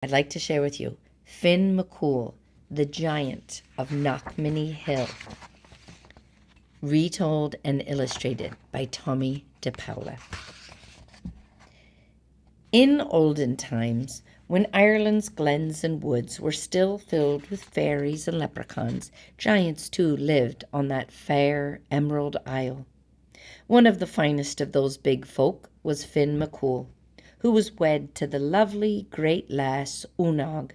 I'd like to share with you Finn McCool, the Giant of Knockmany Hill, retold and illustrated by Tommy DePaula. In olden times, when Ireland's glens and woods were still filled with fairies and leprechauns, giants too lived on that fair emerald isle. One of the finest of those big folk was Finn McCool, who was wed to the lovely great lass Unog.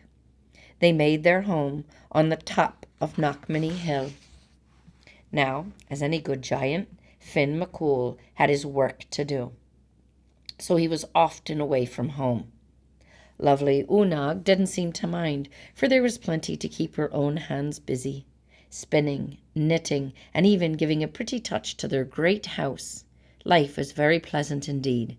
They made their home on the top of Knockmany Hill. Now, as any good giant, Finn McCool had his work to do, so he was often away from home. Lovely Unog didn't seem to mind, for there was plenty to keep her own hands busy, spinning, knitting, and even giving a pretty touch to their great house. Life was very pleasant indeed.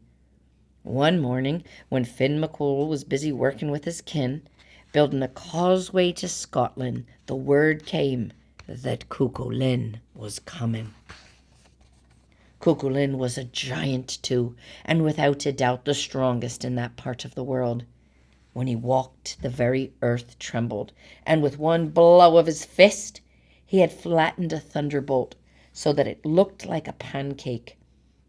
One morning, when Finn McCool was busy working with his kin, building a causeway to Scotland, the word came that Cuchulainn was coming. Cuchulainn was a giant too, and without a doubt the strongest in that part of the world. When he walked, the very earth trembled, and with one blow of his fist, he had flattened a thunderbolt so that it looked like a pancake.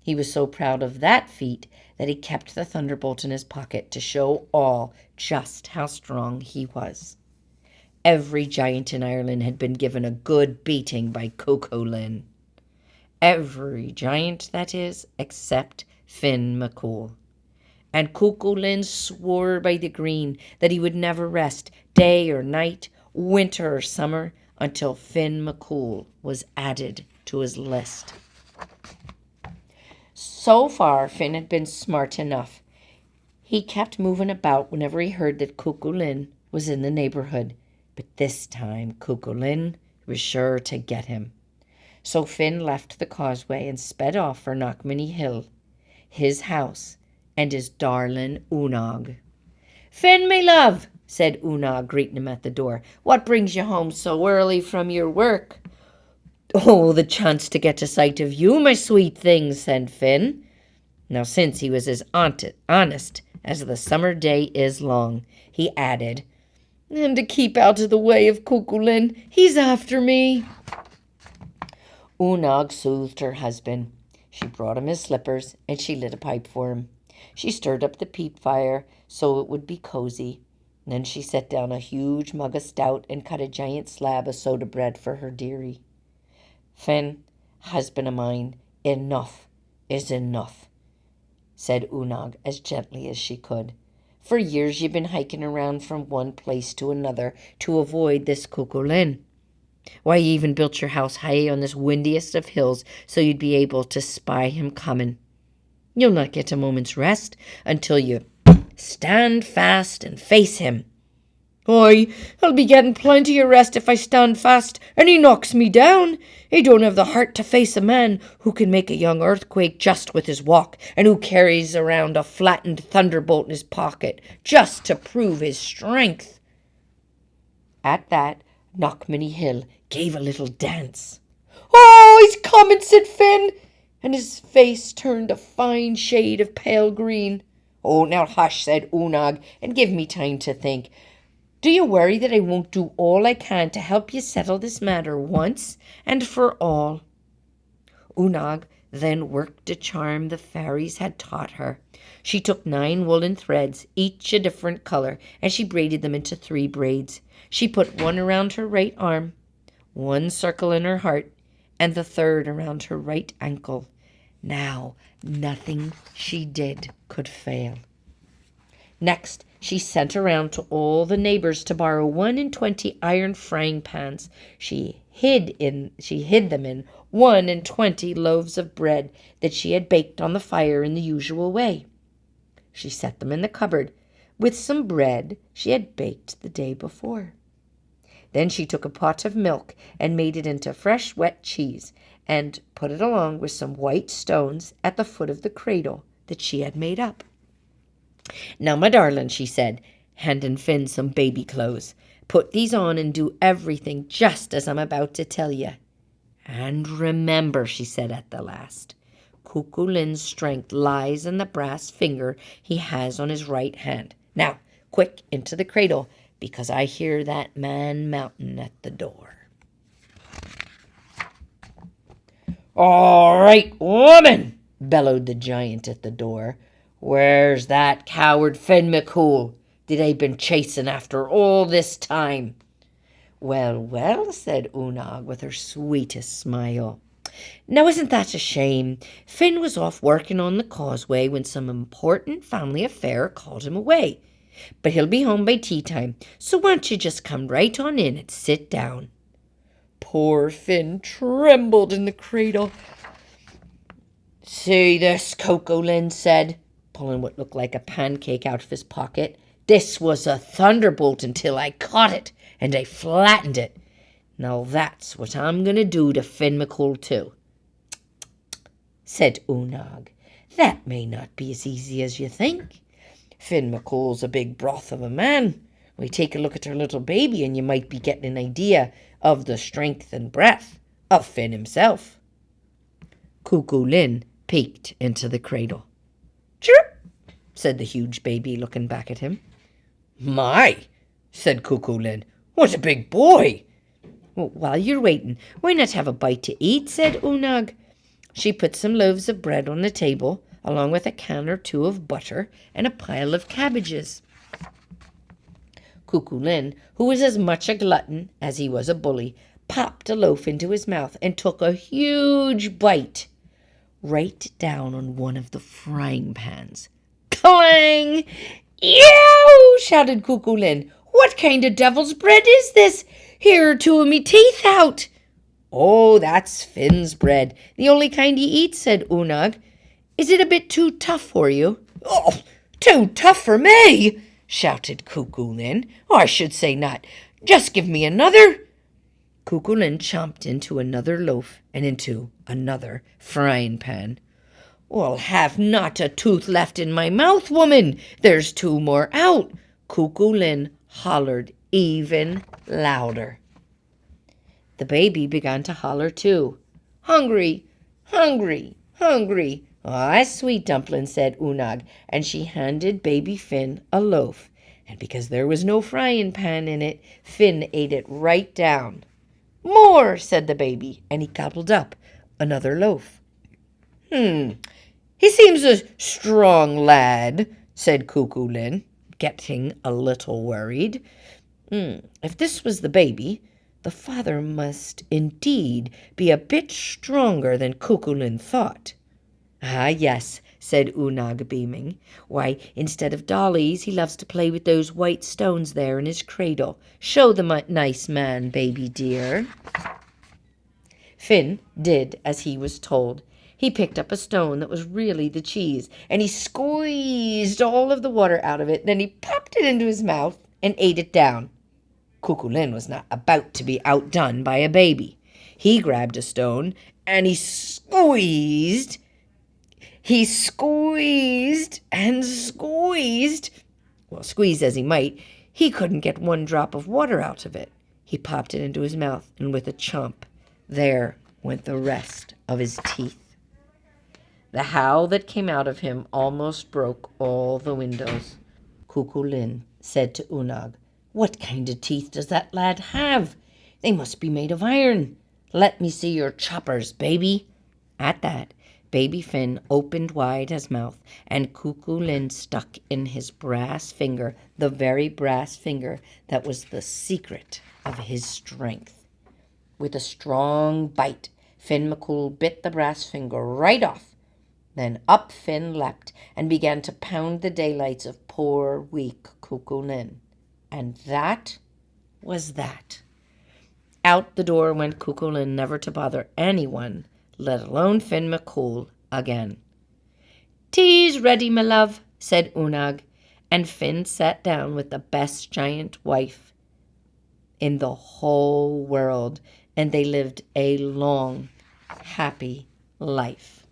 He was so proud of that feat that he kept the thunderbolt in his pocket to show all just how strong he was. Every giant in Ireland had been given a good beating by Cuchulainn. Every giant, that is, except Finn McCool. And Cuchulainn swore by the green that he would never rest, day or night, winter or summer, until Finn McCool was added to his list. So far, Finn had been smart enough. He kept moving about whenever he heard that Cuchulainn was in the neighborhood, but this time Cuchulainn was sure to get him. So Finn left the causeway and sped off for Knockmany Hill, his house, and his darling Unog. "Finn, me love," said Unog, greeting him at the door. "What brings you home so early from your work?" "Oh, the chance to get a sight of you, my sweet thing," said Finn. Now, since he was as honest as the summer day is long, he added, "And to keep out of the way of Cuchulainn, he's after me." Unog soothed her husband. She brought him his slippers, and she lit a pipe for him. She stirred up the peat fire so it would be cozy. Then she set down a huge mug of stout and cut a giant slab of soda bread for her dearie. "Finn, husband of mine, enough is enough," said Unog as gently as she could. "For years you've been hiking around from one place to another to avoid this Cuchulainn. Why, you even built your house high on this windiest of hills so you'd be able to spy him coming. You'll not get a moment's rest until you stand fast and face him." "Aye, I'll be getting plenty of rest if I stand fast and he knocks me down. He don't have the heart to face a man who can make a young earthquake just with his walk, and who carries around a flattened thunderbolt in his pocket just to prove his strength." At that, Knockmany Hill gave a little dance. "Oh, he's coming," said Finn, and his face turned a fine shade of pale green. "Oh, now hush," said Unog, "and give me time to think. Do you worry that I won't do all I can to help you settle this matter once and for all?" Unog then worked a charm the fairies had taught her. She took 9 woolen threads, each a different color, and she braided them into 3 braids. She put one around her right arm, one circle in her heart, and the third around her right ankle. Now, nothing she did could fail. Next, she sent around to all the neighbors to borrow 21 iron frying pans. She hid them in 21 loaves of bread that she had baked on the fire in the usual way. She set them in the cupboard with some bread she had baked the day before. Then she took a pot of milk and made it into fresh wet cheese, and put it along with some white stones at the foot of the cradle that she had made up. "Now, my darling," she said, handing Finn some baby clothes, "put these on and do everything just as I'm about to tell you. And remember," she said at the last, "Cuchulainn's strength lies in the brass finger he has on his right hand. Now, quick into the cradle, because I hear that man mountain at the door." "All right, woman," bellowed the giant at the door. "Where's that coward Finn McCool that I've been chasing after all this time?" "Well, well," said Oonagh with her sweetest smile. "Now isn't that a shame? Finn was off working on the causeway when some important family affair called him away. But he'll be home by tea time, so why don't you just come right on in and sit down?" Poor Finn trembled in the cradle. "See this," Coco Lynn said, pulling what looked like a pancake out of his pocket. "This was a thunderbolt until I caught it, and I flattened it. Now that's what I'm going to do to Finn McCool too." Said Oonagh. "That may not be as easy as you think. Finn McCool's a big broth of a man. We take a look at her little baby and you might be getting an idea of the strength and breadth of Finn himself." Cuckoo Lynn peeked into the cradle. "Chirp," said the huge baby, looking back at him. "My," said Cuckoo Lynn, "what a big boy." "Well, while you're waiting, why not have a bite to eat?" said Oonagh. She put some loaves of bread on the table, along with a can or two of butter and a pile of cabbages. Cuckoo Lynn, who was as much a glutton as he was a bully, popped a loaf into his mouth and took a huge bite right down on one of the frying pans. "Clang! Yow!" shouted Cuckoo Lynn. "What kind of devil's bread is this? Here are two of me teeth out." "Oh, that's Finn's bread, the only kind he eats," said Oonagh. "Is it a bit too tough for you?" "Oh, too tough for me!" shouted Cuckoo Lynn. "I should say not. Just give me another." Cuckoo Lynn chomped into another loaf and into another frying pan. "I'll have not a tooth left in my mouth, woman. There's two more out." Cuckoo Lynn hollered even louder. The baby began to holler too. "Hungry, hungry, hungry." "Ah, sweet dumpling," said Oonagh, and she handed baby Finn a loaf. And because there was no frying pan in it, Finn ate it right down. "More," said the baby, and he gobbled up another loaf. He seems a strong lad," said Cuckoo Lynn, getting a little worried. If this was the baby, the father must indeed be a bit stronger than Cuckoo Lynn thought. "Ah, yes," said Oonagh, beaming. "Why, instead of dollies, he loves to play with those white stones there in his cradle. Show them a nice man, baby dear." Finn did as he was told. He picked up a stone that was really the cheese, and he squeezed all of the water out of it. Then he popped it into his mouth and ate it down. Cuckoo Lynn was not about to be outdone by a baby. He grabbed a stone and he squeezed and squeezed. Well, squeeze as he might, he couldn't get one drop of water out of it. He popped it into his mouth, and with a chomp, there went the rest of his teeth. The howl that came out of him almost broke all the windows. Cuckoo Lynn said to Oonagh, "What kind of teeth does that lad have? They must be made of iron. Let me see your choppers, baby." At that, baby Finn opened wide his mouth, and Cuckoo Lynn stuck in his brass finger, the very brass finger that was the secret of his strength. With a strong bite, Finn McCool bit the brass finger right off. Then up Finn leapt and began to pound the daylights of poor, weak Cuckoo Lynn. And that was that. Out the door went Cuckoo Lynn, never to bother anyone, let alone Finn McCool, again. "Tea's ready, my love," said Oonagh, and Finn sat down with the best giant wife in the whole world, and they lived a long, happy life.